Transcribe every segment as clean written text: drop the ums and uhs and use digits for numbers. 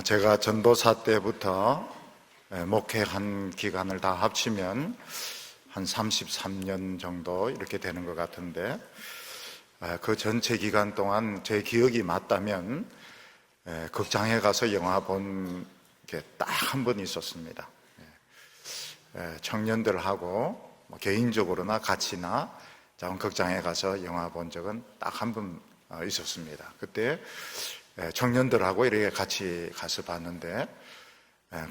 제가 전도사 때부터 목회한 기간을 다 합치면 한 33년 정도 이렇게 되는 것 같은데, 그 전체 기간 동안 제 기억이 맞다면 극장에 가서 영화 본 게 딱 한 번 있었습니다. 청년들하고 개인적으로나 같이나 작은 극장에 가서 영화 본 적은 딱 한 번 있었습니다. 그때 청년들하고 이렇게 같이 가서 봤는데,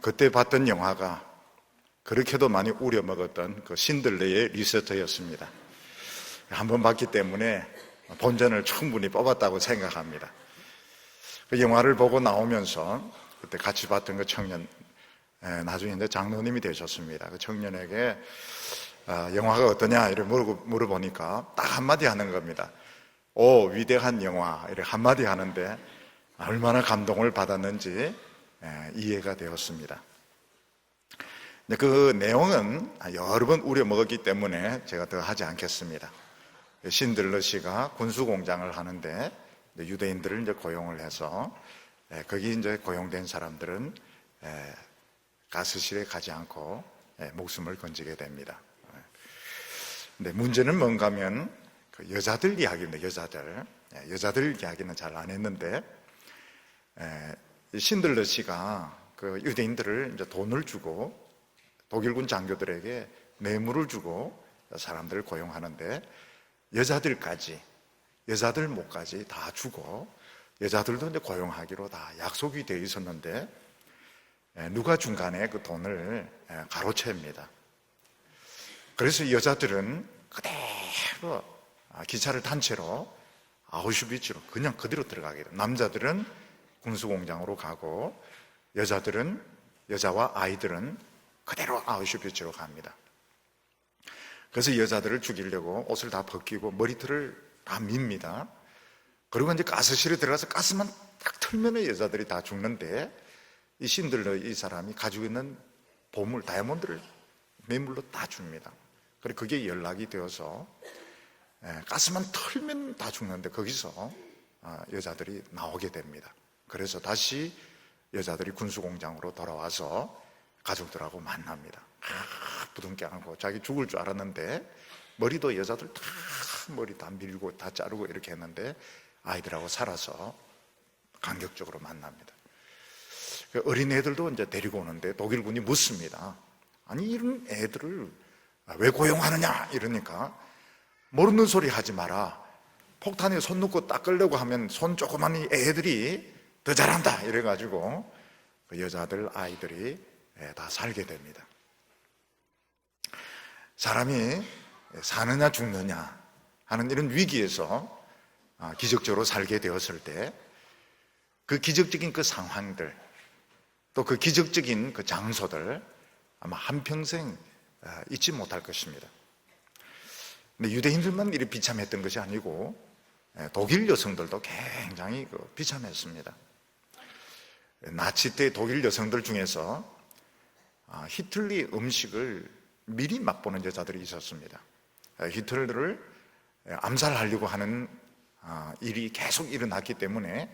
그때 봤던 영화가 그렇게도 많이 우려먹었던 그 신들레의 리서트였습니다. 한 번 봤기 때문에 본전을 충분히 뽑았다고 생각합니다. 그 영화를 보고 나오면서 그때 같이 봤던 그 청년, 나중에 이제 장로님이 되셨습니다. 그 청년에게 영화가 어떠냐 이렇게 물어보니까 딱 한마디 하는 겁니다. 오, 위대한 영화, 이렇게 한마디 하는데 얼마나 감동을 받았는지 이해가 되었습니다. 그 내용은 여러 번 우려먹었기 때문에 제가 더 하지 않겠습니다. 신들러 씨가 군수공장을 하는데 유대인들을 이제 고용을 해서 거기 이제 고용된 사람들은 가스실에 가지 않고 목숨을 건지게 됩니다. 근데 문제는 뭔가 하면 그 여자들 이야기입니다. 여자들 이야기는 잘 안 했는데, 신들러 씨가 그 유대인들을 이제 돈을 주고 독일군 장교들에게 뇌물을 주고 사람들을 고용하는데, 여자들 목까지 다 주고 여자들도 이제 고용하기로 다 약속이 되어 있었는데, 누가 중간에 그 돈을 가로챕니다. 그래서 여자들은 그대로 기차를 탄 채로 아우슈비츠로 그냥 그대로 들어가게 돼요. 남자들은 군수공장으로 가고 여자와 아이들은 그대로 아우슈비츠로 갑니다. 그래서 여자들을 죽이려고 옷을 다 벗기고 머리털을 다 밉니다. 그리고 이제 가스실에 들어가서 가스만 딱 틀면 여자들이 다 죽는데, 이 신들러 이 사람이 가지고 있는 보물, 다이아몬드를 매물로 다 줍니다. 그리고 그게 연락이 되어서 가스만 털면 다 죽는데 거기서 여자들이 나오게 됩니다. 그래서 다시 여자들이 군수공장으로 돌아와서 가족들하고 만납니다. 부둥켜 안고 자기 죽을 줄 알았는데, 머리도 여자들 다 머리 다 밀고 다 자르고 이렇게 했는데 아이들하고 살아서 감격적으로 만납니다. 어린애들도 이제 데리고 오는데 독일군이 묻습니다. 아니, 이런 애들을 왜 고용하느냐 이러니까, 모르는 소리 하지 마라. 폭탄에 손 넣고 닦으려고 하면 손 조그만 애들이 더 잘한다 이래가지고 그 여자들 아이들이 다 살게 됩니다. 사람이 사느냐 죽느냐 하는 이런 위기에서 기적적으로 살게 되었을 때, 그 기적적인 그 상황들, 또 그 기적적인 그 장소들 아마 한평생 잊지 못할 것입니다. 근데 유대인들만 이렇게 비참했던 것이 아니고 독일 여성들도 굉장히 비참했습니다. 나치 때 독일 여성들 중에서 히틀리 음식을 미리 맛보는 여자들이 있었습니다. 히틀러를 암살하려고 하는 일이 계속 일어났기 때문에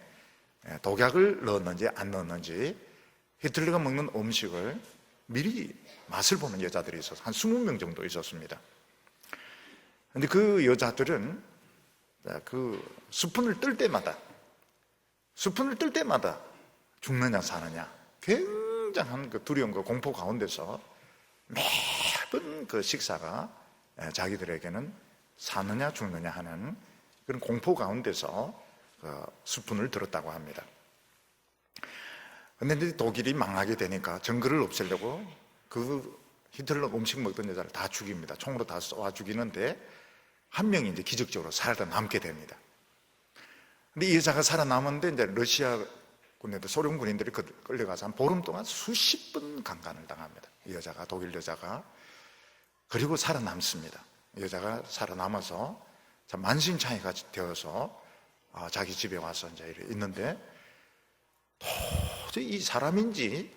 독약을 넣었는지 안 넣었는지 히틀러가 먹는 음식을 미리 맛을 보는 여자들이 있어서 한 20명 정도 있었습니다. 그런데 그 여자들은 그 스푼을 뜰 때마다 죽느냐 사느냐 굉장한 그 두려움과 공포 가운데서 매번 그 식사가 자기들에게는 사느냐 죽느냐 하는 그런 공포 가운데서 그 스푼을 들었다고 합니다. 그런데 독일이 망하게 되니까 정글을 없애려고 그 히틀러 음식 먹던 여자를 다 죽입니다. 총으로 다 쏘아 죽이는데 한 명이 이제 기적적으로 살아남게 됩니다. 근데 이 여자가 살아남았는데 이제 러시아 군인들, 소련 군인들이 끌려가서 한 보름 동안 수십 번 강간을 당합니다. 이 여자가, 독일 여자가. 그리고 살아남습니다. 이 여자가 살아남아서 참 만신창이가 되어서 자기 집에 와서 이제 있는데, 도저히 이 사람인지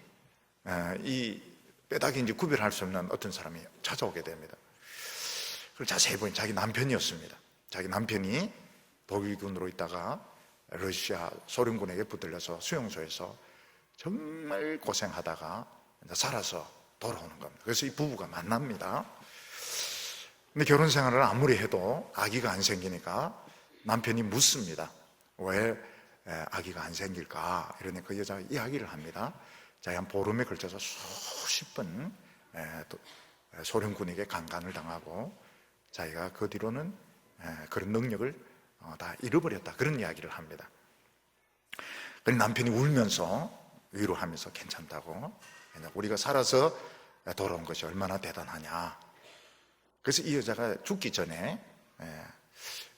이 뼈다귀인지 구별할 수 없는 어떤 사람이 찾아오게 됩니다. 그걸 자세히 보니 자기 남편이었습니다. 자기 남편이 독일군으로 있다가 러시아 소련군에게 붙들려서 수용소에서 정말 고생하다가 살아서 돌아오는 겁니다. 그래서 이 부부가 만납니다. 근데 결혼 생활을 아무리 해도 아기가 안 생기니까 남편이 묻습니다. 왜 아기가 안 생길까? 이러니까 그 여자가 이야기를 합니다. 자기 한 보름에 걸쳐서 수십 번 소련군에게 강간을 당하고 자기가 그 뒤로는 그런 능력을 다 잃어버렸다, 그런 이야기를 합니다. 그래서 남편이 울면서 위로하면서 괜찮다고, 우리가 살아서 돌아온 것이 얼마나 대단하냐. 그래서 이 여자가 죽기 전에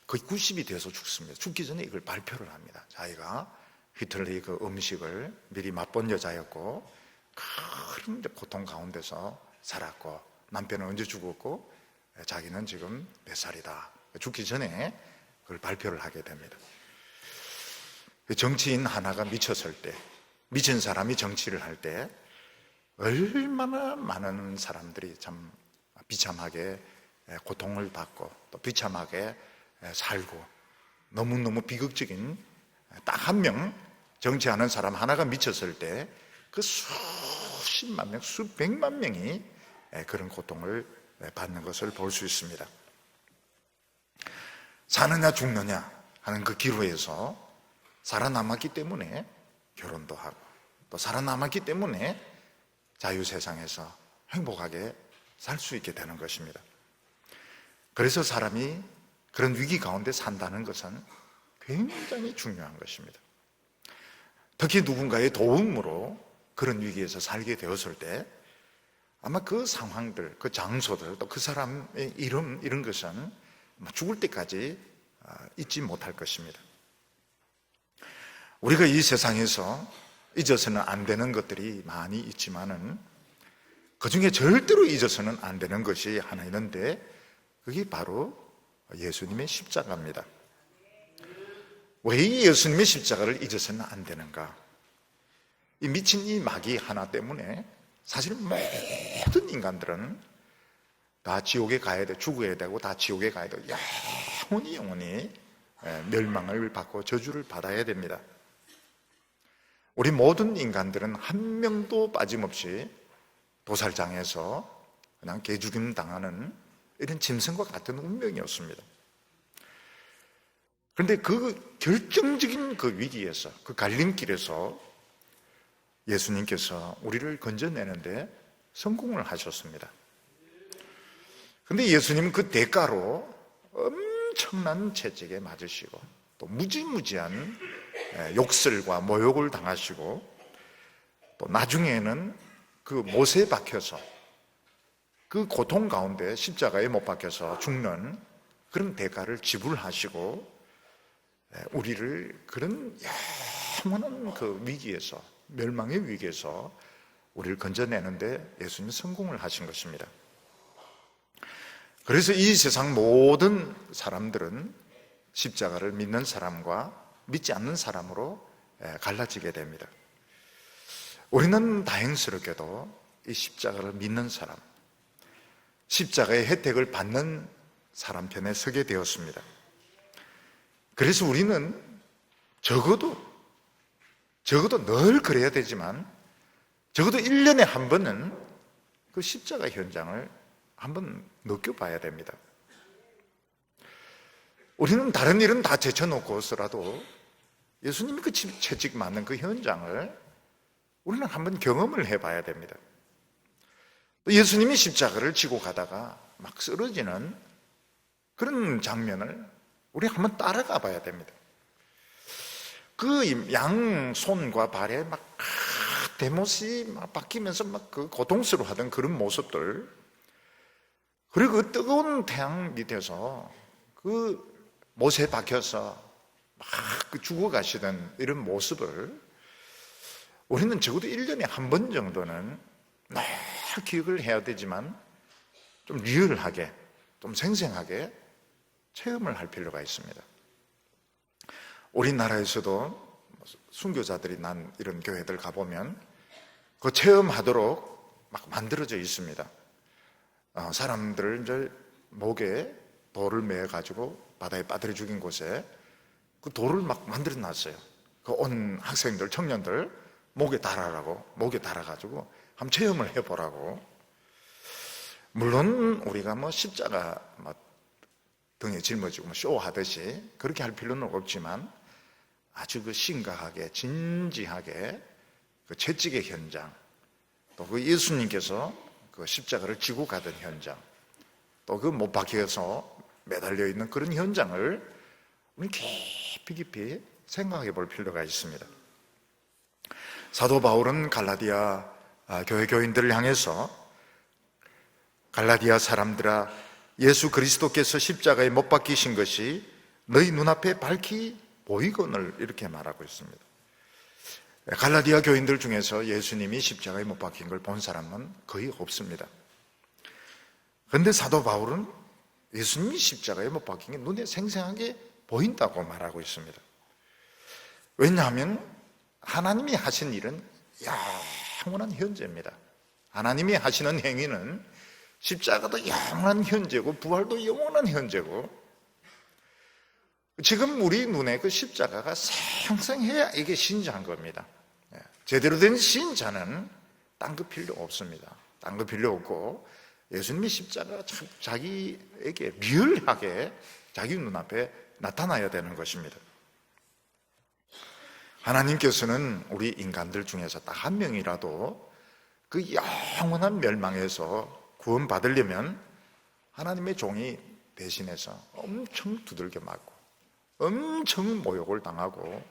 거의 90이 되어서 죽습니다. 죽기 전에 이걸 발표를 합니다. 자기가 히틀러의 그 음식을 미리 맛본 여자였고 큰 고통 가운데서 살았고 남편은 언제 죽었고 자기는 지금 몇 살이다. 죽기 전에 그걸 발표를 하게 됩니다. 정치인 하나가 미쳤을 때, 미친 사람이 정치를 할 때 얼마나 많은 사람들이 참 비참하게 고통을 받고 또 비참하게 살고, 너무너무 비극적인, 딱 한 명 정치하는 사람 하나가 미쳤을 때 그 수십만 명, 수백만 명이 그런 고통을 받는 것을 볼 수 있습니다. 사느냐 죽느냐 하는 그 기로에서 살아남았기 때문에 결혼도 하고 또 살아남았기 때문에 자유세상에서 행복하게 살 수 있게 되는 것입니다. 그래서 사람이 그런 위기 가운데 산다는 것은 굉장히 중요한 것입니다. 특히 누군가의 도움으로 그런 위기에서 살게 되었을 때 아마 그 상황들, 그 장소들, 또 그 사람의 이름, 이런 것은 죽을 때까지 잊지 못할 것입니다. 우리가 이 세상에서 잊어서는 안 되는 것들이 많이 있지만은 그 중에 절대로 잊어서는 안 되는 것이 하나 있는데 그게 바로 예수님의 십자가입니다. 왜 이 예수님의 십자가를 잊어서는 안 되는가? 이 미친 이 마귀 하나 때문에 사실 모든 인간들은 다 지옥에 가야 돼, 죽어야 되고 다 지옥에 가야 되고 영원히 멸망을 받고 저주를 받아야 됩니다. 우리 모든 인간들은 한 명도 빠짐없이 도살장에서 그냥 개죽임 당하는 이런 짐승과 같은 운명이었습니다. 그런데 그 결정적인 그 위기에서, 그 갈림길에서 예수님께서 우리를 건져내는데 성공을 하셨습니다. 그런데 예수님은 그 대가로 엄청난 채찍에 맞으시고 또 무지무지한 욕설과 모욕을 당하시고 또 나중에는 그 못에 박혀서 그 고통 가운데 십자가에 못 박혀서 죽는 그런 대가를 지불하시고 우리를 그런 영원한 그 위기에서, 멸망의 위기에서 우리를 건져내는데 예수님이 성공을 하신 것입니다. 그래서 이 세상 모든 사람들은 십자가를 믿는 사람과 믿지 않는 사람으로 갈라지게 됩니다. 우리는 다행스럽게도 이 십자가를 믿는 사람, 십자가의 혜택을 받는 사람 편에 서게 되었습니다. 그래서 우리는 적어도 늘 그래야 되지만 적어도 1년에 한 번은 그 십자가 현장을 한번 느껴봐야 됩니다. 우리는 다른 일은 다 제쳐놓고서라도 예수님이 그 채찍 맞는 그 현장을 우리는 한번 경험을 해봐야 됩니다. 예수님이 십자가를 지고 가다가 막 쓰러지는 그런 장면을 우리 한번 따라가 봐야 됩니다. 그 양손과 발에 막 대못이 막 박히면서 막 그 고통스러워하던 그런 모습들, 그리고 그 뜨거운 태양 밑에서 그 못에 박혀서 막 그 죽어가시던 이런 모습을 우리는 적어도 1년에 한 번 정도는 늘 기억을 해야 되지만 좀 리얼하게, 좀 생생하게 체험을 할 필요가 있습니다. 우리나라에서도 순교자들이 난 이런 교회들 가보면 그 체험하도록 막 만들어져 있습니다. 사람들을 이제 목에 돌을 매어가지고 바다에 빠뜨려 죽인 곳에 그 돌을 막 만들어 놨어요. 그 온 학생들, 청년들 목에 달아가지고 한번 체험을 해보라고. 물론 우리가 십자가 등에 짊어지고 쇼하듯이 그렇게 할 필요는 없지만 아주 심각하게 진지하게 그 채찍의 현장, 또 그 예수님께서 그 십자가를 지고 가던 현장, 또 그 못 박혀서 매달려 있는 그런 현장을 우리 깊이 생각해 볼 필요가 있습니다. 사도 바울은 갈라디아 교회 교인들을 향해서 갈라디아 사람들아, 예수 그리스도께서 십자가에 못 박히신 것이 너희 눈앞에 밝히 보이거늘 이렇게 말하고 있습니다. 갈라디아 교인들 중에서 예수님이 십자가에 못 박힌 걸 본 사람은 거의 없습니다. 그런데 사도 바울은 예수님이 십자가에 못 박힌 게 눈에 생생하게 보인다고 말하고 있습니다. 왜냐하면 하나님이 하신 일은 영원한 현재입니다. 하나님이 하시는 행위는 십자가도 영원한 현재고 부활도 영원한 현재고, 지금 우리 눈에 그 십자가가 생생해야 이게 신자한 겁니다. 제대로 된 신자는 딴 거 필요 없습니다. 딴 거 필요 없고 예수님이 십자가가 참 자기에게 리얼하게 자기 눈앞에 나타나야 되는 것입니다. 하나님께서는 우리 인간들 중에서 딱 한 명이라도 그 영원한 멸망에서 구원받으려면 하나님의 종이 대신해서 엄청 두들겨 맞고 엄청 모욕을 당하고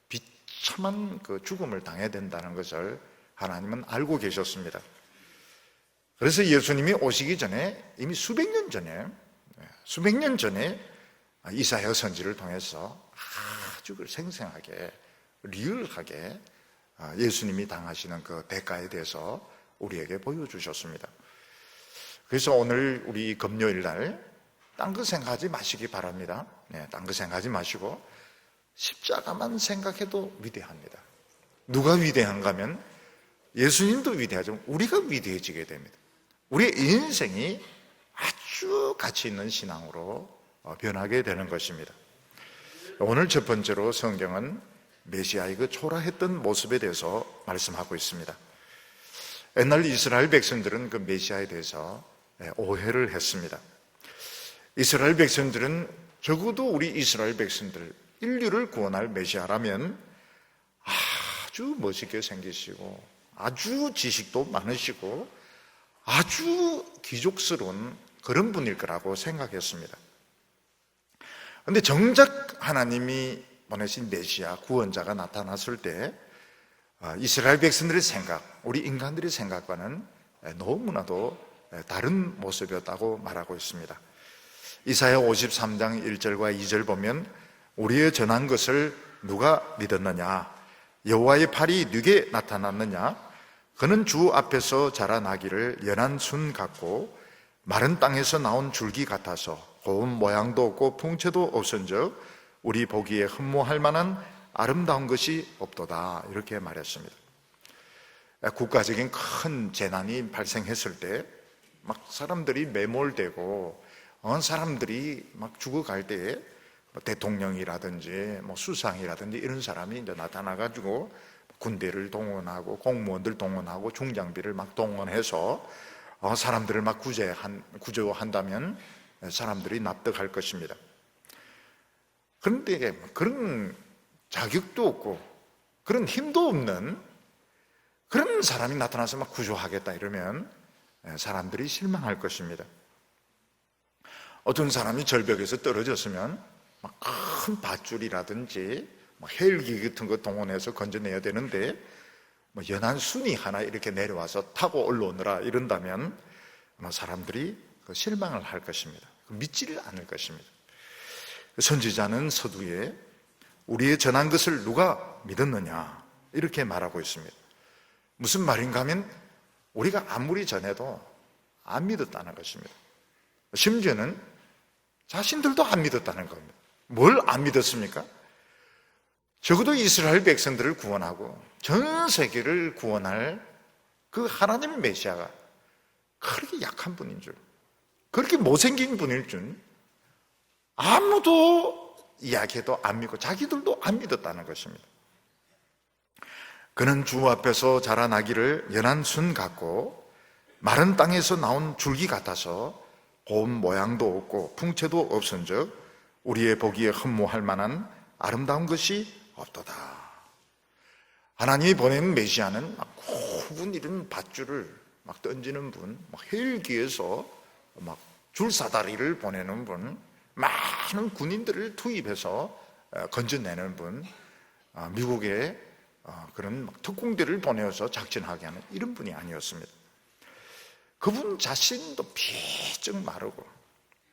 비참한 그 죽음을 당해야 된다는 것을 하나님은 알고 계셨습니다. 그래서 예수님이 오시기 전에 이미 수백 년 전에 이사야 선지를 통해서 아주 생생하게 리얼하게 예수님이 당하시는 그 대가에 대해서 우리에게 보여주셨습니다. 그래서 오늘 우리 금요일 날 딴 거 생각하지 마시기 바랍니다. 딴 거 생각하지 마시고 십자가만 생각해도 위대합니다. 누가 위대한가 하면 예수님도 위대하지만 우리가 위대해지게 됩니다. 우리의 인생이 아주 가치 있는 신앙으로 변하게 되는 것입니다. 오늘 첫 번째로 성경은 메시아의 그 초라했던 모습에 대해서 말씀하고 있습니다. 옛날 이스라엘 백성들은 그 메시아에 대해서 오해를 했습니다. 이스라엘 백성들은 적어도 우리 이스라엘 백성들, 인류를 구원할 메시아라면 아주 멋있게 생기시고 아주 지식도 많으시고 아주 기족스러운 그런 분일 거라고 생각했습니다. 그런데 정작 하나님이 보내신 메시아 구원자가 나타났을 때 이스라엘 백성들의 생각, 우리 인간들의 생각과는 너무나도 다른 모습이었다고 말하고 있습니다. 이사야 53장 1절과 2절 보면 우리의 전한 것을 누가 믿었느냐? 여호와의 팔이 누게 나타났느냐? 그는 주 앞에서 자라나기를 연한 순 같고 마른 땅에서 나온 줄기 같아서 고운 모양도 없고 풍채도 없은즉 우리 보기에 흠모할 만한 아름다운 것이 없도다, 이렇게 말했습니다. 국가적인 큰 재난이 발생했을 때 막 사람들이 매몰되고 사람들이 막 죽어갈 때에 대통령이라든지 수상이라든지 이런 사람이 이제 나타나가지고 군대를 동원하고 공무원들 동원하고 중장비를 막 동원해서 사람들을 막 구조한다면 사람들이 납득할 것입니다. 그런데 그런 자격도 없고 그런 힘도 없는 그런 사람이 나타나서 막 구조하겠다 이러면 사람들이 실망할 것입니다. 어떤 사람이 절벽에서 떨어졌으면 막 큰 밧줄이라든지 헬기 같은 거 동원해서 건져내야 되는데 연한 순이 하나 이렇게 내려와서 타고 올라오느라 이런다면 사람들이 실망을 할 것입니다. 믿지를 않을 것입니다. 선지자는 서두에 우리의 전한 것을 누가 믿었느냐 이렇게 말하고 있습니다. 무슨 말인가 하면 우리가 아무리 전해도 안 믿었다는 것입니다. 심지어는 자신들도 안 믿었다는 겁니다. 뭘 안 믿었습니까? 적어도 이스라엘 백성들을 구원하고 전 세계를 구원할 그 하나님의 메시아가 그렇게 약한 분인 줄, 그렇게 못생긴 분일 줄 아무도 이야기해도 안 믿고 자기들도 안 믿었다는 것입니다. 그는 주 앞에서 자라나기를 연한 순 같고 마른 땅에서 나온 줄기 같아서 고운 모양도 없고 풍채도 없은즉 우리의 보기에 흠모할 만한 아름다운 것이 없도다. 하나님이 보낸 메시아는 막 굵은 이런 밧줄을 막 던지는 분, 막 헬기에서 막 줄사다리를 보내는 분, 많은 군인들을 투입해서 건져내는 분, 미국에 그런 특공대를 보내서 작전하게 하는 이런 분이 아니었습니다. 그분 자신도 비쩍 마르고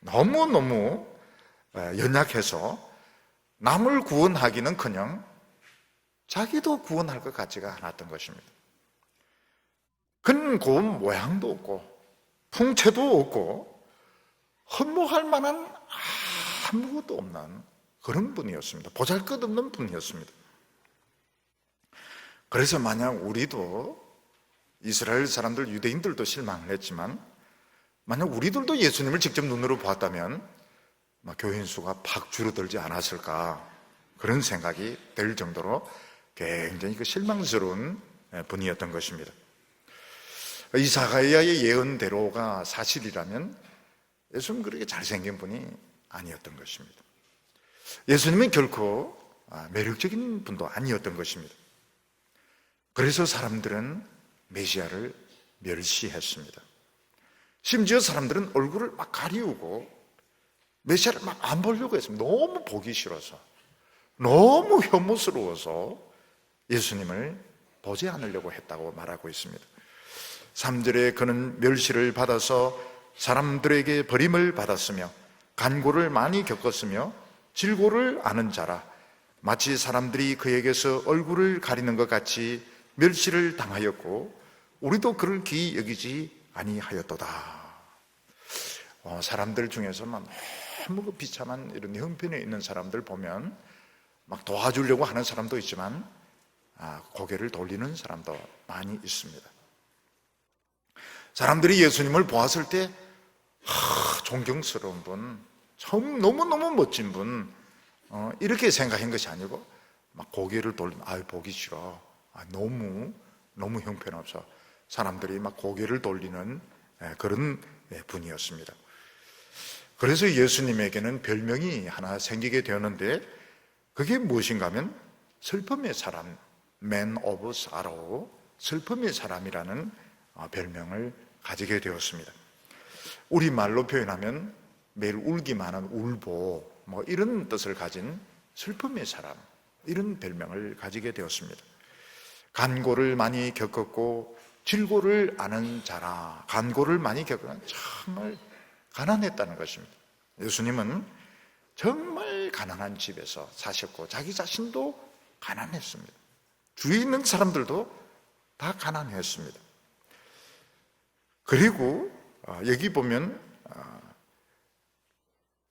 너무너무 연약해서 남을 구원하기는커녕 자기도 구원할 것 같지가 않았던 것입니다. 그는 고운 모양도 없고 풍채도 없고 흠모할 만한 아무것도 없는 그런 분이었습니다. 보잘것없는 분이었습니다. 그래서 만약 우리도 이스라엘 사람들, 유대인들도 실망을 했지만 만약 우리들도 예수님을 직접 눈으로 보았다면 교인 수가 팍 줄어들지 않았을까 그런 생각이 들 정도로 굉장히 실망스러운 분이었던 것입니다. 이사가이아의 예언대로가 사실이라면 예수님은 그렇게 잘생긴 분이 아니었던 것입니다. 예수님은 결코 매력적인 분도 아니었던 것입니다. 그래서 사람들은 메시아를 멸시했습니다. 심지어 사람들은 얼굴을 막 가리우고 메시아를 막 안 보려고 했습니다. 너무 보기 싫어서, 너무 혐오스러워서 예수님을 보지 않으려고 했다고 말하고 있습니다. 3절에 그는 멸시를 받아서 사람들에게 버림을 받았으며 간고를 많이 겪었으며 질고를 아는 자라 마치 사람들이 그에게서 얼굴을 가리는 것 같이 멸시를 당하였고 우리도 그를 귀히 여기지 아니하였도다. 사람들 중에서만 너무 비참한 이런 형편에 있는 사람들 보면 막 도와주려고 하는 사람도 있지만 고개를 돌리는 사람도 많이 있습니다. 사람들이 예수님을 보았을 때 존경스러운 분, 너무너무 멋진 분 이렇게 생각한 것이 아니고 막 고개를 돌리면 보기 싫어, 너무 형편없어, 사람들이 막 고개를 돌리는 그런 분이었습니다. 그래서 예수님에게는 별명이 하나 생기게 되었는데 그게 무엇인가 하면 슬픔의 사람, Man of Sorrow, 슬픔의 사람이라는 별명을 가지게 되었습니다. 우리말로 표현하면 매일 울기만 한 울보 이런 뜻을 가진 슬픔의 사람, 이런 별명을 가지게 되었습니다. 간고를 많이 겪었고 질고를 아는 자라. 간고를 많이 겪으면 정말 가난했다는 것입니다. 예수님은 정말 가난한 집에서 사셨고 자기 자신도 가난했습니다. 주위에 있는 사람들도 다 가난했습니다. 그리고 여기 보면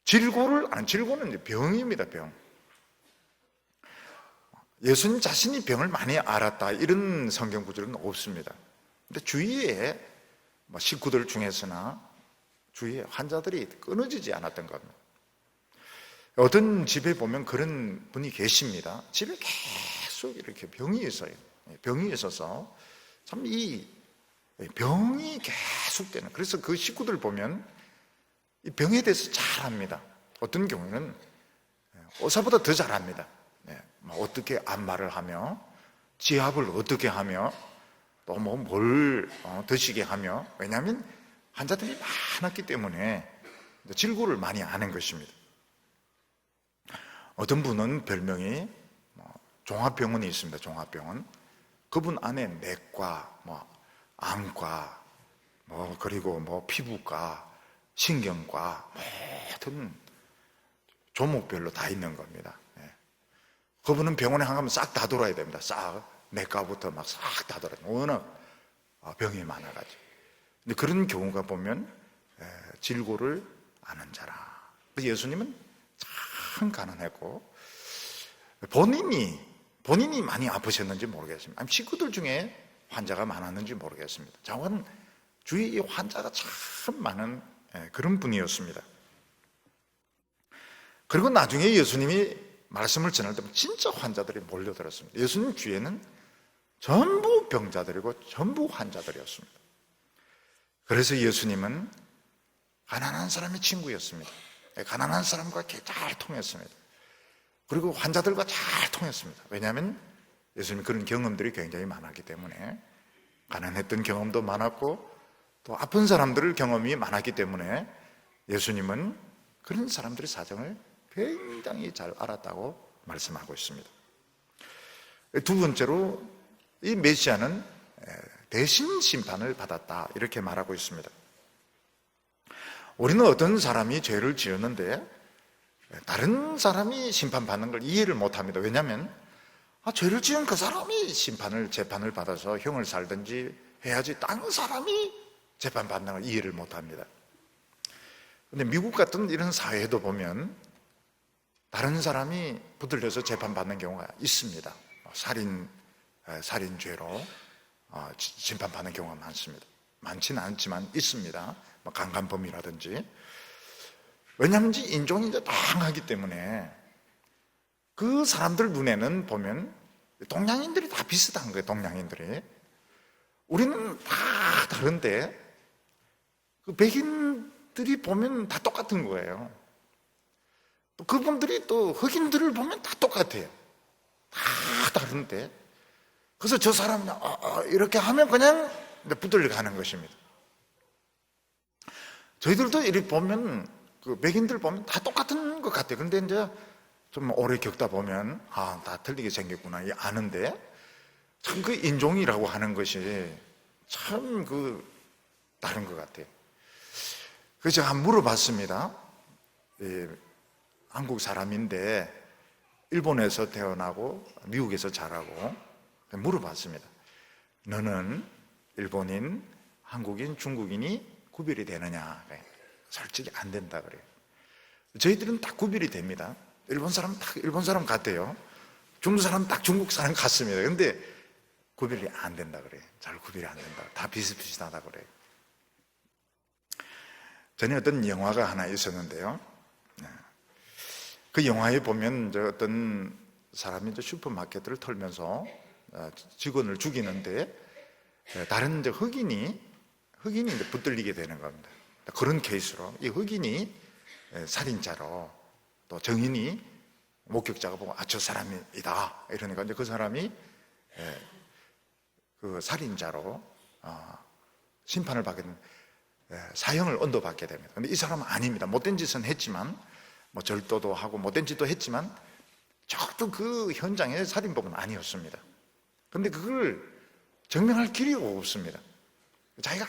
질고는 이제 병입니다. 병. 예수님 자신이 병을 많이 앓았다 이런 성경 구절은 없습니다. 근데 주위에 식구들 중에서나 주위에 환자들이 끊어지지 않았던 겁니다. 어떤 집에 보면 그런 분이 계십니다. 집에 계속 이렇게 병이 있어요. 병이 있어서 참 이 병이 계속되는, 그래서 그 식구들 보면 이 병에 대해서 잘 압니다. 어떤 경우는 의사보다 더 잘 압니다. 어떻게 안마를 하며 지압을 어떻게 하며 또 뭘 드시게 하며, 왜냐하면 환자들이 많았기 때문에 질고를 많이 아는 것입니다. 어떤 분은 별명이 종합병원이 있습니다. 종합병원. 그분 안에 내과, 안과, 그리고 피부과, 신경과 모든 조목별로 다 있는 겁니다. 그분은 병원에 한 가면 싹 다 돌아야 됩니다. 싹 내과부터 막 싹 다 돌아야 돼요. 워낙 병이 많아가지고. 근데 그런 경우가 보면 질고를 아는 자라. 예수님은 참 가난했고 본인이 많이 아프셨는지 모르겠습니다. 아니면 식구들 중에 환자가 많았는지 모르겠습니다. 자원 주위에 환자가 참 많은 그런 분이었습니다. 그리고 나중에 예수님이 말씀을 전할 때 진짜 환자들이 몰려들었습니다. 예수님 주위에는 전부 병자들이고 전부 환자들이었습니다. 그래서 예수님은 가난한 사람의 친구였습니다. 가난한 사람과 잘 통했습니다. 그리고 환자들과 잘 통했습니다. 왜냐하면 예수님이 그런 경험들이 굉장히 많았기 때문에, 가난했던 경험도 많았고 또 아픈 사람들 경험이 많았기 때문에 예수님은 그런 사람들의 사정을 굉장히 잘 알았다고 말씀하고 있습니다. 두 번째로, 이 메시아는 대신 심판을 받았다, 이렇게 말하고 있습니다. 우리는 어떤 사람이 죄를 지었는데 다른 사람이 심판받는 걸 이해를 못합니다. 왜냐하면 죄를 지은 그 사람이 재판을 받아서 형을 살든지 해야지 다른 사람이 재판받는 걸 이해를 못합니다. 그런데 미국 같은 이런 사회에도 보면 다른 사람이 붙들려서 재판받는 경우가 있습니다. 살인죄로 심판받는 경우가 많습니다. 많지는 않지만 있습니다. 강간범이라든지. 왜냐하면 인종이 이제 다양하기 때문에 그 사람들 눈에는 보면 동양인들이 다 비슷한 거예요. 동양인들이. 우리는 다 다른데 그 백인들이 보면 다 똑같은 거예요. 또 그분들이 또 흑인들을 보면 다 똑같아요. 다 다른데, 그래서 저 사람이 이렇게 하면 그냥 붙들려 가는 것입니다. 저희들도 이렇게 보면 그 백인들 보면 다 똑같은 것 같아요. 그런데 이제 좀 오래 겪다 보면 다 틀리게 생겼구나 아는데, 참 그 인종이라고 하는 것이 참 다른 것 같아요. 그래서 제가 한번 물어봤습니다. 한국 사람인데 일본에서 태어나고 미국에서 자라고 물어봤습니다. 너는 일본인, 한국인, 중국인이 구별이 되느냐? 솔직히 안 된다 그래요. 저희들은 딱 구별이 됩니다. 일본 사람 딱 일본 사람 같아요. 중국 사람 딱 중국 사람 같습니다. 근데 구별이 안 된다 그래요. 잘 구별이 안 된다. 다 비슷비슷하다 그래요. 전에 어떤 영화가 하나 있었는데요. 그 영화에 보면 어떤 사람이 슈퍼마켓을 털면서 직원을 죽이는데 다른 흑인이 이제 붙들리게 되는 겁니다. 그런 케이스로 이 흑인이 살인자로, 또 정인이 목격자가 보고 저 사람이다 이러니까 이제 그 사람이 그 살인자로 심판을 받게 되는, 사형을 언도받게 됩니다. 그런데 이 사람은 아닙니다. 못된 짓은 했지만, 절도도 하고 못된 짓도 했지만 저도 그 현장의 살인범은 아니었습니다. 그런데 그걸 증명할 길이 없습니다. 자기가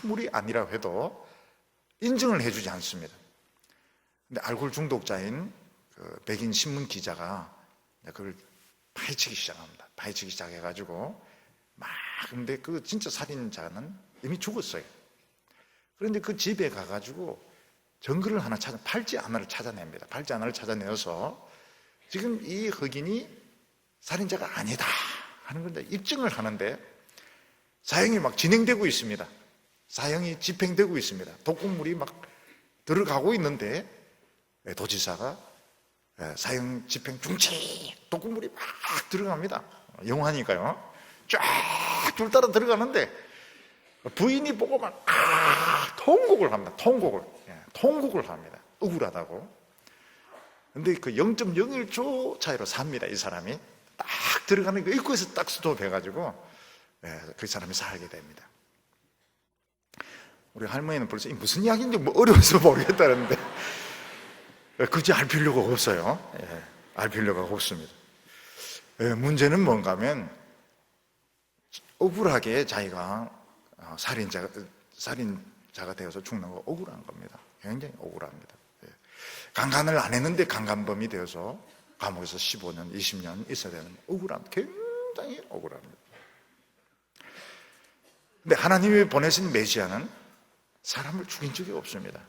아무리 아니라고 해도 인정을 해주지 않습니다. 근데 알코올 중독자인 그 백인 신문 기자가 그걸 파헤치기 시작합니다. 파헤치기 시작해가지고 근데 그 진짜 살인자는 이미 죽었어요. 그런데 그 집에 가가지고 증거를 하나 팔찌 하나를 찾아냅니다. 팔찌 하나를 찾아내서 지금 이 흑인이 살인자가 아니다 하는 건데 입증을 하는데, 사형이 진행되고 있습니다. 사형이 집행되고 있습니다. 독극물이 들어가고 있는데 도지사가 사형 집행 중지, 독극물이 들어갑니다. 영화니까요. 쫙 줄 따라 들어가는데 부인이 보고 통곡을 합니다. 통곡을 합니다. 억울하다고. 근데 그 0.01초 차이로 삽니다. 이 사람이 딱 들어가는 거 입구에서 딱 스톱해가지고 그 사람이 살게 됩니다. 우리 할머니는 벌써 무슨 이야기인지 어려워서 모르겠다는데 굳이 알 필요가 없어요. 알 필요가 없습니다. 문제는 뭔가 하면 억울하게 자기가 살인자가 되어서 죽는 거 억울한 겁니다. 굉장히 억울합니다. 강간을 안 했는데 강간범이 되어서 감옥에서 15년, 20년 있어야 되는, 굉장히 억울합니다. 근데 하나님이 보내신 메시아는 사람을 죽인 적이 없습니다.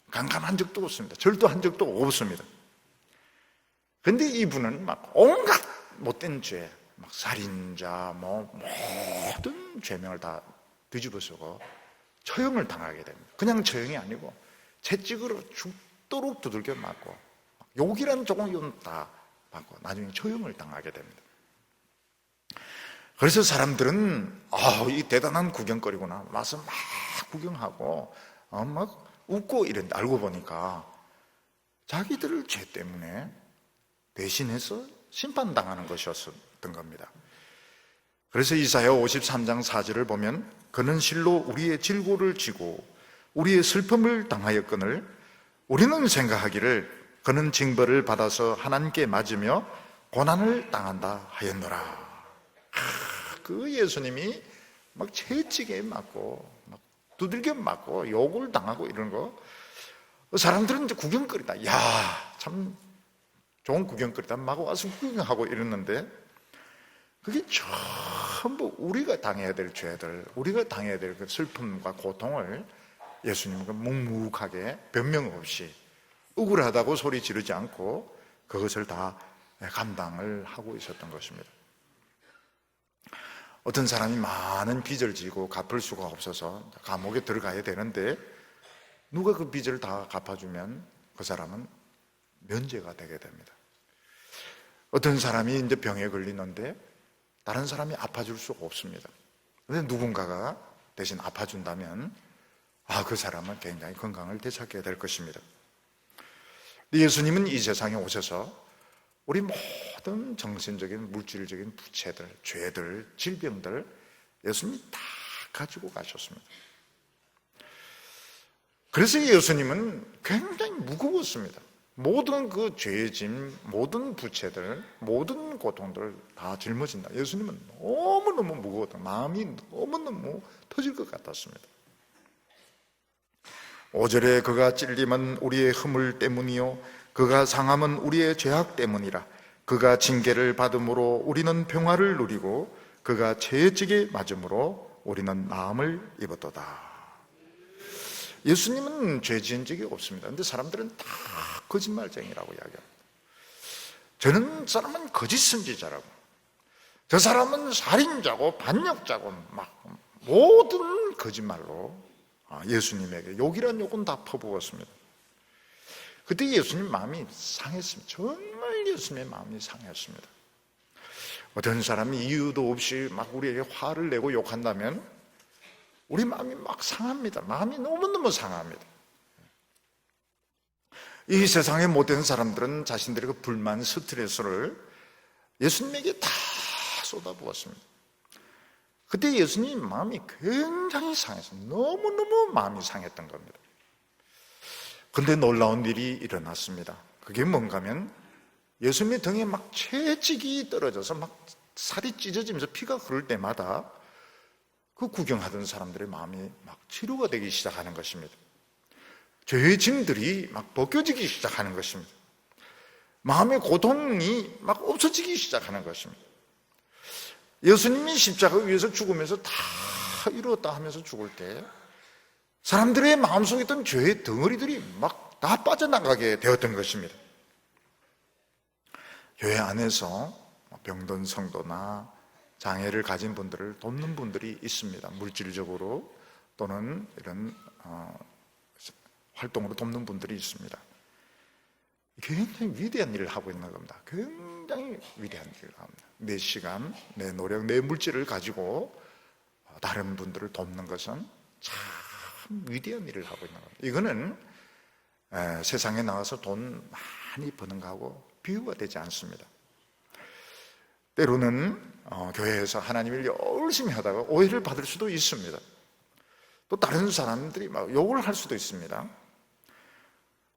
강간한 적도 없습니다. 절도한 적도 없습니다. 근데 이분은 온갖 못된 죄, 살인자, 모든 죄명을 다 뒤집어쓰고 처형을 당하게 됩니다. 그냥 처형이 아니고 채찍으로 죽도록 두들겨 맞고 욕이라는 조금 다 받고 나중에 처형을 당하게 됩니다. 그래서 사람들은 이 대단한 구경거리구나. 와서 막 구경하고 막 웃고 이랬는데 알고 보니까 자기들 죄 때문에 대신해서 심판당하는 것이었던 겁니다. 그래서 이사야 53장 4절을 보면 그는 실로 우리의 질고를 지고 우리의 슬픔을 당하였거늘 우리는 생각하기를 그는 징벌을 받아서 하나님께 맞으며 고난을 당한다 하였노라. 그 예수님이 막 채찍에 맞고 막 두들겨 맞고 욕을 당하고 이런 거 사람들은 이제 구경거리다. 야, 참 좋은 구경거리다. 막 와서 구경하고 이랬는데 그게 전부 우리가 당해야 될 죄들, 우리가 당해야 될 그 슬픔과 고통을 예수님은 묵묵하게 변명 없이 억울하다고 소리 지르지 않고 그것을 다 감당을 하고 있었던 것입니다. 어떤 사람이 많은 빚을 지고 갚을 수가 없어서 감옥에 들어가야 되는데 누가 그 빚을 다 갚아주면 그 사람은 면제가 되게 됩니다. 어떤 사람이 이제 병에 걸리는데 다른 사람이 아파줄 수가 없습니다. 그런데 누군가가 대신 아파준다면 그 사람은 굉장히 건강을 되찾게 될 것입니다. 예수님은 이 세상에 오셔서 우리 모든 정신적인, 물질적인 부채들, 죄들, 질병들 예수님이 다 가지고 가셨습니다. 그래서 예수님은 굉장히 무거웠습니다. 모든 그 죄의 짐, 모든 부채들, 모든 고통들 다 짊어진다. 예수님은 너무너무 무거웠다. 마음이 너무너무 터질 것 같았습니다. 5절에 그가 찔림은 우리의 허물 때문이요 그가 상함은 우리의 죄악 때문이라. 그가 징계를 받음으로 우리는 평화를 누리고 그가 채찍에 맞음으로 우리는 나음을 입었도다. 예수님은 죄 지은 적이 없습니다. 그런데 사람들은 다 거짓말쟁이라고 이야기합니다. 저는 사람은 거짓 선지자라고, 저 사람은 살인자고 반역자고 막 모든 거짓말로 예수님에게 욕이란 욕은 다 퍼부었습니다. 그때 예수님 마음이 상했습니다. 정말 예수님의 마음이 상했습니다. 어떤 사람이 이유도 없이 막 우리에게 화를 내고 욕한다면 우리 마음이 막 상합니다. 마음이 너무너무 상합니다. 이 세상에 못된 사람들은 자신들의 그 불만, 스트레스를 예수님에게 다 쏟아부었습니다. 그때 예수님 마음이 굉장히 상했어요. 너무너무 마음이 상했던 겁니다. 근데 놀라운 일이 일어났습니다. 그게 뭔가 하면 예수님의 등에 막 채찍이 떨어져서 막 살이 찢어지면서 피가 흐를 때마다 그 구경하던 사람들의 마음이 막 치료가 되기 시작하는 것입니다. 죄의 짐들이 막 벗겨지기 시작하는 것입니다. 마음의 고통이 막 없어지기 시작하는 것입니다. 예수님이 십자가 위에서 죽으면서 다 이루었다 하면서 죽을 때 사람들의 마음속에 있던 죄의 덩어리들이 막 다 빠져나가게 되었던 것입니다. 교회 안에서 병든 성도나 장애를 가진 분들을 돕는 분들이 있습니다. 물질적으로 또는 이런 활동으로 돕는 분들이 있습니다. 굉장히 위대한 일을 하고 있는 겁니다. 굉장히 위대한 일을 합니다. 내 시간, 내 노력, 내 물질을 가지고 다른 분들을 돕는 것은 참 위대한 일을 하고 있는 겁니다. 이거는 세상에 나와서 돈 많이 버는 거하고 비교가 되지 않습니다. 때로는 교회에서 하나님을 열심히 하다가 오해를 받을 수도 있습니다. 또 다른 사람들이 막 욕을 할 수도 있습니다.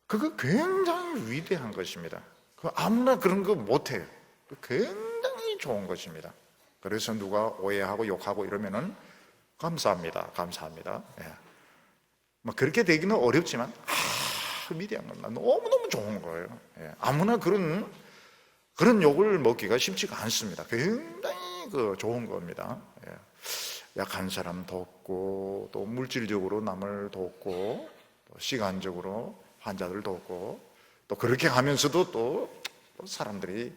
그거 굉장히 위대한 것입니다. 아무나 그런 거 못해요. 굉장히 좋은 것입니다. 그래서 누가 오해하고 욕하고 이러면은 감사합니다. 감사합니다. 예. 뭐 그렇게 되기는 어렵지만 위대한 겁니다. 너무너무 좋은 거예요. 예. 아무나 그런 욕을 먹기가 쉽지가 않습니다. 굉장히 좋은 겁니다. 예. 약한 사람 돕고 또 물질적으로 남을 돕고 또 시간적으로 환자들 돕고 또 그렇게 하면서도 또 사람들이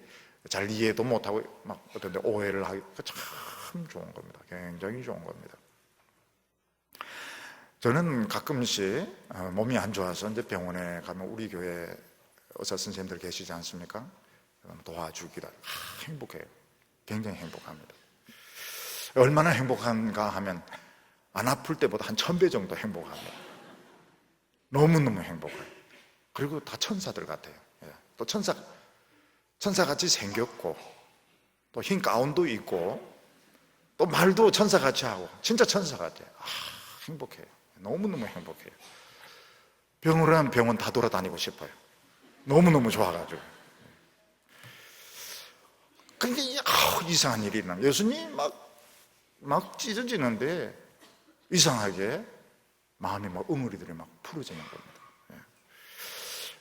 잘 이해도 못하고 막 어떤 데 오해를 하기 참 좋은 겁니다. 굉장히 좋은 겁니다. 저는 가끔씩 몸이 안 좋아서 이제 병원에 가면 우리 교회 의사 선생님들 계시지 않습니까? 도와주기도 행복해요. 굉장히 행복합니다. 얼마나 행복한가 하면 안 아플 때보다 한 1000배 정도 행복합니다. 너무너무 행복해요. 그리고 다 천사들 같아요. 또 천사같이 생겼고, 또 흰 가운도 입고, 또 말도 천사같이 하고, 진짜 천사 같아요. 행복해요. 너무너무 행복해요. 병을 하면 병원 다 돌아다니고 싶어요. 너무너무 좋아가지고. 근데 이상한 일이 일어나요. 예수님 막 찢어지는데 이상하게 마음에 막 응어리들이 막 풀어지는 겁니다.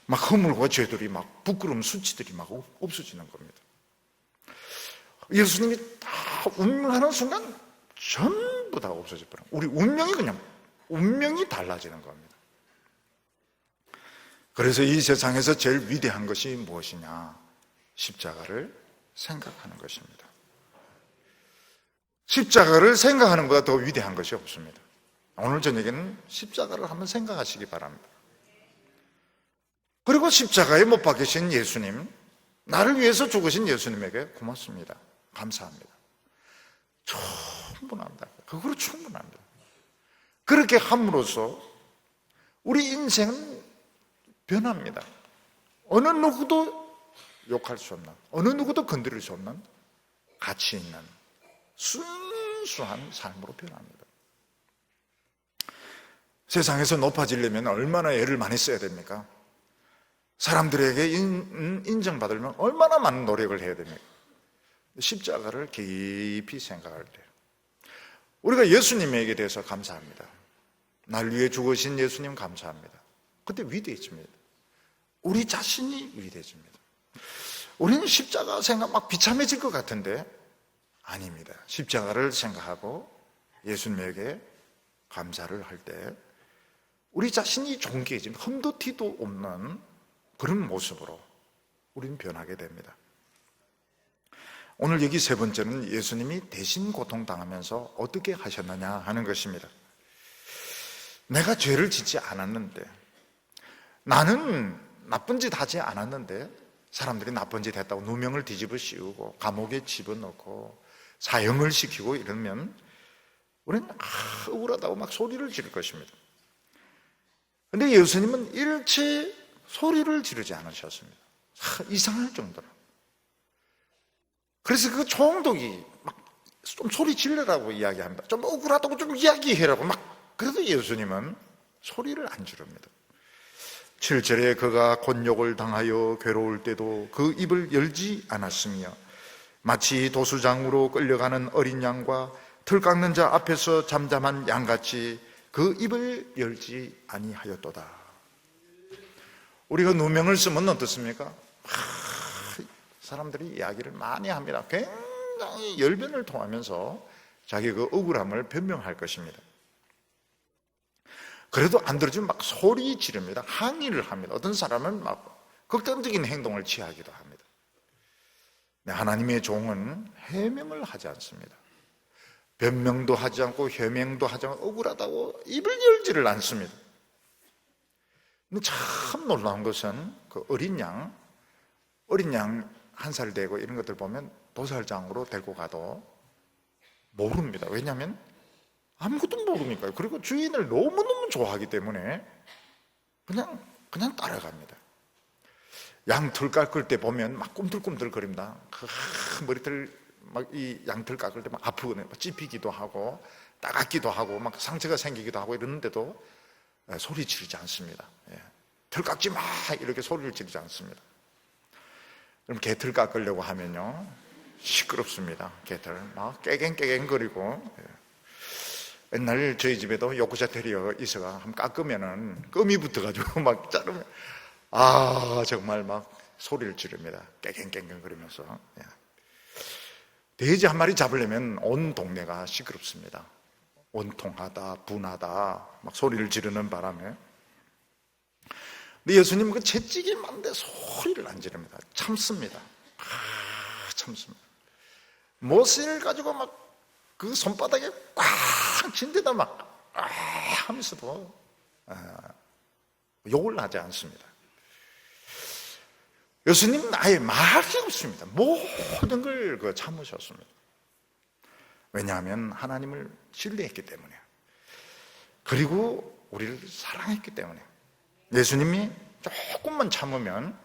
막 허물과 죄들이 막 부끄러움 수치들이 막 없어지는 겁니다. 예수님이 다 운명하는 순간 전부 다 없어져 버려요. 우리 운명이 달라지는 겁니다. 그래서 이 세상에서 제일 위대한 것이 무엇이냐? 십자가를 생각하는 것입니다. 십자가를 생각하는 것보다 더 위대한 것이 없습니다. 오늘 저녁에는 십자가를 한번 생각하시기 바랍니다. 그리고 십자가에 못 박히신 예수님, 나를 위해서 죽으신 예수님에게 고맙습니다. 감사합니다. 충분합니다. 그거로 충분합니다. 그렇게 함으로써 우리 인생은 변합니다. 어느 누구도 욕할 수 없는, 어느 누구도 건드릴 수 없는 가치 있는 순수한 삶으로 변합니다. 세상에서 높아지려면 얼마나 애를 많이 써야 됩니까? 사람들에게 인정받으려면 얼마나 많은 노력을 해야 됩니까? 십자가를 깊이 생각할 때 우리가 예수님에게 대해서 감사합니다. 날 위해 죽으신 예수님 감사합니다. 그때 위대해집니다. 우리 자신이 위대해집니다. 우리는 십자가 생각 막 비참해질 것 같은데 아닙니다. 십자가를 생각하고 예수님에게 감사를 할 때 우리 자신이 존귀해집니다. 흠도 티도 없는 그런 모습으로 우리는 변하게 됩니다. 오늘 여기 세 번째는 예수님이 대신 고통당하면서 어떻게 하셨느냐 하는 것입니다. 내가 죄를 짓지 않았는데, 나는 나쁜 짓 하지 않았는데 사람들이 나쁜 짓 했다고 누명을 뒤집어 씌우고 감옥에 집어넣고 사형을 시키고 이러면 우리는 억울하다고 막 소리를 지를 것입니다. 그런데 예수님은 일체 소리를 지르지 않으셨습니다. 이상할 정도로. 그래서 그 총독이 막 좀 소리 지르라고 이야기합니다. 좀 억울하다고 좀 이야기해라고 막. 그래도 예수님은 소리를 안 지릅니다. 7절에 그가 곤욕을 당하여 괴로울 때도 그 입을 열지 않았으며 마치 도수장으로 끌려가는 어린 양과 틀 깎는 자 앞에서 잠잠한 양같이 그 입을 열지 아니하였도다. 우리가 누명을 쓰면 어떻습니까? 사람들이 이야기를 많이 합니다. 굉장히 열변을 토하면서 자기 그 억울함을 변명할 것입니다. 그래도 안 들어주면 막 소리 지릅니다. 항의를 합니다. 어떤 사람은 막 극단적인 행동을 취하기도 합니다. 하나님의 종은 해명을 하지 않습니다. 변명도 하지 않고 해명도 하지 않고 억울하다고 입을 열지를 않습니다. 근데 참 놀라운 것은 그 어린 양 한 살 되고 이런 것들 보면 도살장으로 데리고 가도 모릅니다. 왜냐하면 아무것도 모르니까요. 그리고 주인을 너무너무 좋아하기 때문에 그냥 따라갑니다. 양털 깎을 때 보면 막 꿈틀꿈틀 거립니다. 머리털 막 이 양털 깎을 때 막 아프거든요. 찝히기도 하고 따갑기도 하고 막 상처가 생기기도 하고 이러는데도 소리 지르지 않습니다. 털 깎지 마 이렇게 소리를 지르지 않습니다. 그럼 개털 깎으려고 하면요 시끄럽습니다. 개털 막 깨갱깨갱거리고. 옛날 저희 집에도 요크샤 테리어 있어가 한번 깎으면은 껌이 붙어가지고 막 자르면 정말 막 소리를 지릅니다. 깨갱깨갱거리면서. 돼지 한 마리 잡으려면 온 동네가 시끄럽습니다. 원통하다 분하다 막 소리를 지르는 바람에. 근데 예수님은 그 채찍이 많은데 소리를 안 지릅니다. 참습니다. 참습니다. 못을 가지고 막 그 손바닥에 꽉 쥔데다 막 하면서도 욕을 하지 않습니다. 예수님은 아예 말이 없습니다. 모든 걸 참으셨습니다. 왜냐하면 하나님을 신뢰했기 때문에, 그리고 우리를 사랑했기 때문에. 예수님이 조금만 참으면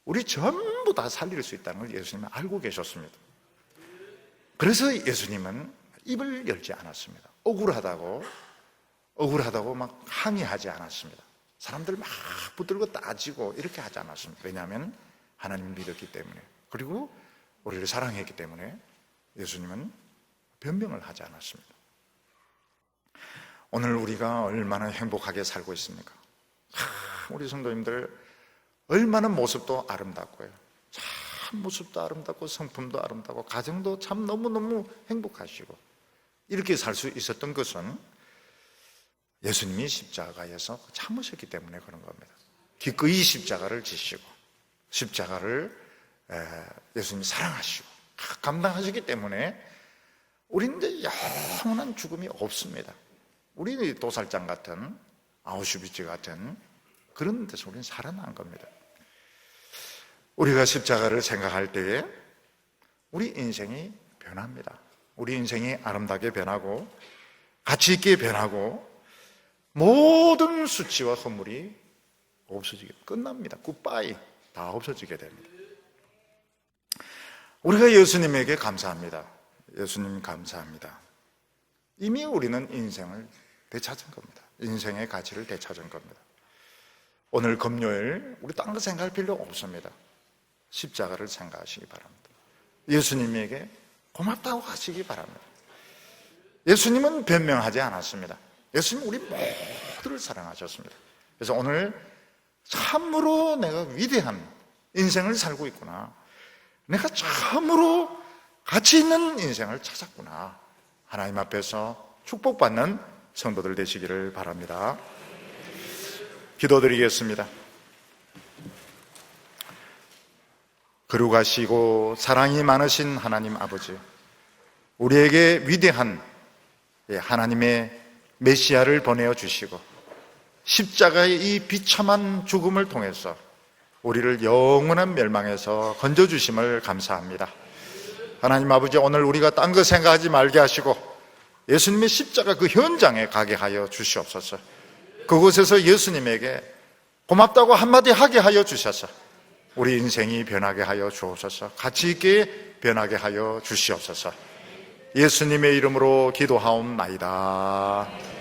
우리 전부 다 살릴 수 있다는 걸 예수님은 알고 계셨습니다. 그래서 예수님은 입을 열지 않았습니다. 억울하다고 막 항의하지 않았습니다. 사람들 막 붙들고 따지고 이렇게 하지 않았습니다. 왜냐하면 하나님을 믿었기 때문에, 그리고 우리를 사랑했기 때문에 예수님은 변명을 하지 않았습니다. 오늘 우리가 얼마나 행복하게 살고 있습니까? 우리 성도님들 얼마나 모습도 아름답고요, 참 모습도 아름답고 성품도 아름답고 가정도 참 너무너무 행복하시고, 이렇게 살 수 있었던 것은 예수님이 십자가에서 참으셨기 때문에 그런 겁니다. 기꺼이 십자가를 지시고 십자가를 예수님이 사랑하시고 감당하시기 때문에 우리는 이제 영원한 죽음이 없습니다. 우리 도살장 같은, 아우슈비츠 같은 그런 데서 우리는 살아난 겁니다. 우리가 십자가를 생각할 때에 우리 인생이 변합니다. 우리 인생이 아름답게 변하고 가치 있게 변하고 모든 수치와 허물이 없어지게 끝납니다. 굿바이, 다 없어지게 됩니다. 우리가 예수님에게 감사합니다. 예수님 감사합니다. 이미 우리는 인생을 되찾은 겁니다. 인생의 가치를 되찾은 겁니다. 오늘 금요일 우리 딴 거 생각할 필요 없습니다. 십자가를 생각하시기 바랍니다. 예수님에게 고맙다고 하시기 바랍니다. 예수님은 변명하지 않았습니다. 예수님 우리 모두를 사랑하셨습니다. 그래서 오늘 참으로 내가 위대한 인생을 살고 있구나, 내가 참으로 가치 있는 인생을 찾았구나, 하나님 앞에서 축복받는 성도들 되시기를 바랍니다. 기도드리겠습니다. 거룩하시고 사랑이 많으신 하나님 아버지, 우리에게 위대한 하나님의 메시아를 보내어 주시고 십자가의 이 비참한 죽음을 통해서 우리를 영원한 멸망에서 건져주심을 감사합니다. 하나님 아버지, 오늘 우리가 딴 거 생각하지 말게 하시고 예수님의 십자가 그 현장에 가게 하여 주시옵소서. 그곳에서 예수님에게 고맙다고 한마디 하게 하여 주셔서 우리 인생이 변하게 하여 주옵소서. 가치 있게 변하게 하여 주시옵소서. 예수님의 이름으로 기도하옵나이다.